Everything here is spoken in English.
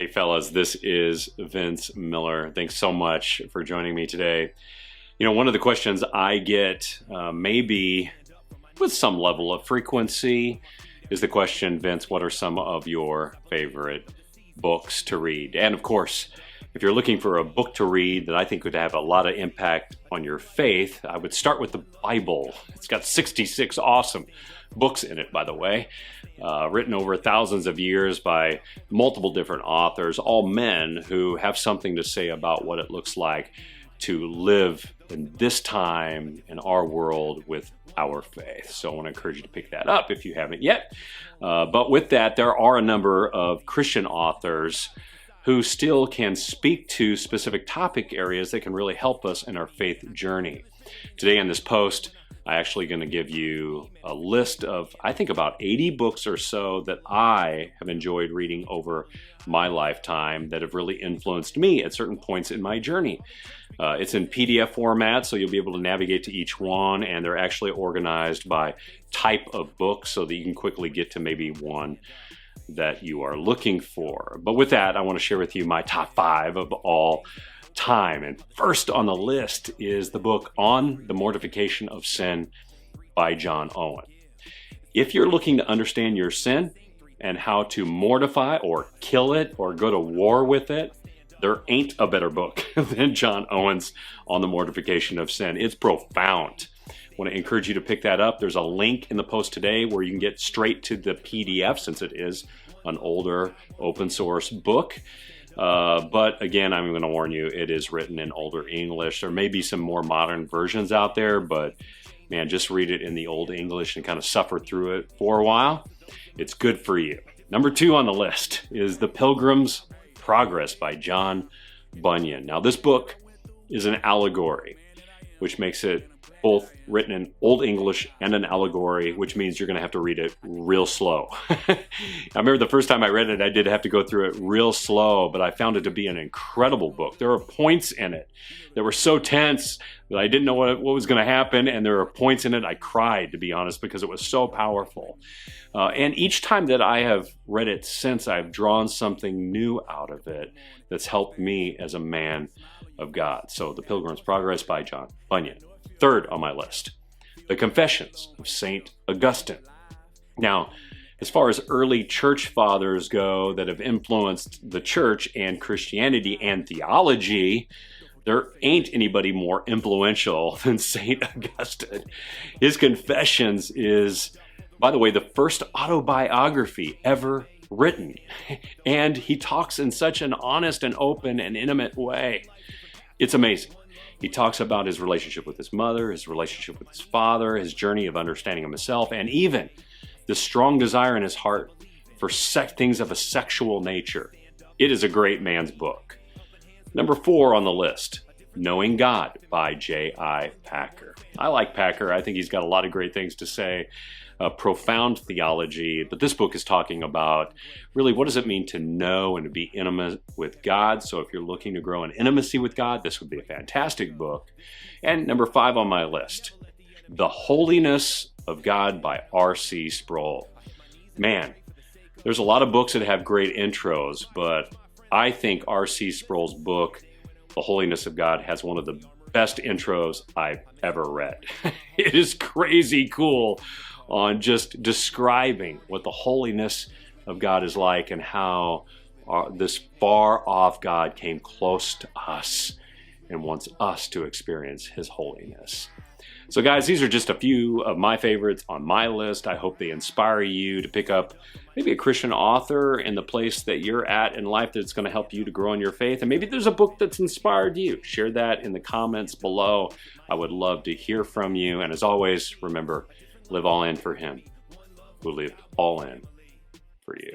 Hey fellas, this is Vince Miller. Thanks so much for joining me today. You know, one of the questions I get, maybe with some level of frequency, is the question, Vince, what are some of your favorite books to read? And of course, if you're looking for a book to read that I think would have a lot of impact on your faith, I would start with the Bible. It's got 66 awesome books in it, by the way, written over thousands of years by multiple different authors, all men who have something to say about what it looks like to live in this time in our world with our faith. So I want to encourage you to pick that up if you haven't yet. But with that, there are a number of Christian authors who still can speak to specific topic areas that can really help us in our faith journey. Today in this post, I'm actually going to give you a list of, I think, about 80 books or so that I have enjoyed reading over my lifetime that have really influenced me at certain points in my journey. It's in PDF format, so you'll be able to navigate to each one, and they're actually organized by type of book so that you can quickly get to maybe one that you are looking for. But with that, I want to share with you my top 5 of all time. And first on the list is the book On the Mortification of Sin by John Owen. If you're looking to understand your sin and how to mortify or kill it or go to war with it, there ain't a better book than John Owen's On the Mortification of Sin. It's profound. I want to encourage you to pick that up. There's a link in the post today where you can get straight to the PDF since it is an older open source book. But again, I'm going to warn you, it is written in older English. There may be some more modern versions out there, but man, just read it in the old English and kind of suffer through it for a while. It's good for you. Number 2 on the list is The Pilgrim's Progress by John Bunyan. Now, this book is an allegory, which makes it both written in Old English and an allegory, which means you're going to have to read it real slow. I remember the first time I read it, I did have to go through it real slow, but I found it to be an incredible book. There are points in it that were so tense that I didn't know what was going to happen, and there are points in it I cried, to be honest, because it was so powerful. And each time that I have read it since, I've drawn something new out of it that's helped me as a man of God. So The Pilgrim's Progress by John Bunyan. Third on my list, The Confessions of Saint Augustine. Now, as far as early church fathers go that have influenced the church and Christianity and theology, there ain't anybody more influential than Saint Augustine. His Confessions is, by the way, the first autobiography ever written. And he talks in such an honest and open and intimate way. It's amazing. He talks about his relationship with his mother, his relationship with his father, his journey of understanding himself, and even the strong desire in his heart for things of a sexual nature. It is a great man's book. Number 4 on the list, Knowing God by J.I. Packer. I like Packer. I think he's got a lot of great things to say. Profound theology, but this book is talking about really what does it mean to know and to be intimate with God. So if you're looking to grow in intimacy with God, this would be a fantastic book. And number 5 on my list, The Holiness of God by R.C. Sproul. Man, there's a lot of books that have great intros, but I think R.C. Sproul's book, The Holiness of God, has one of the best intros I've ever read. It is crazy cool on just describing what the holiness of God is like and how this far off God came close to us and wants us to experience his holiness. So guys, these are just a few of my favorites on my list. I hope they inspire you to pick up maybe a Christian author in the place that you're at in life that's going to help you to grow in your faith. And maybe there's a book that's inspired you. Share that in the comments below. I would love to hear from you. And as always, remember, live all in for him who lived all in for you.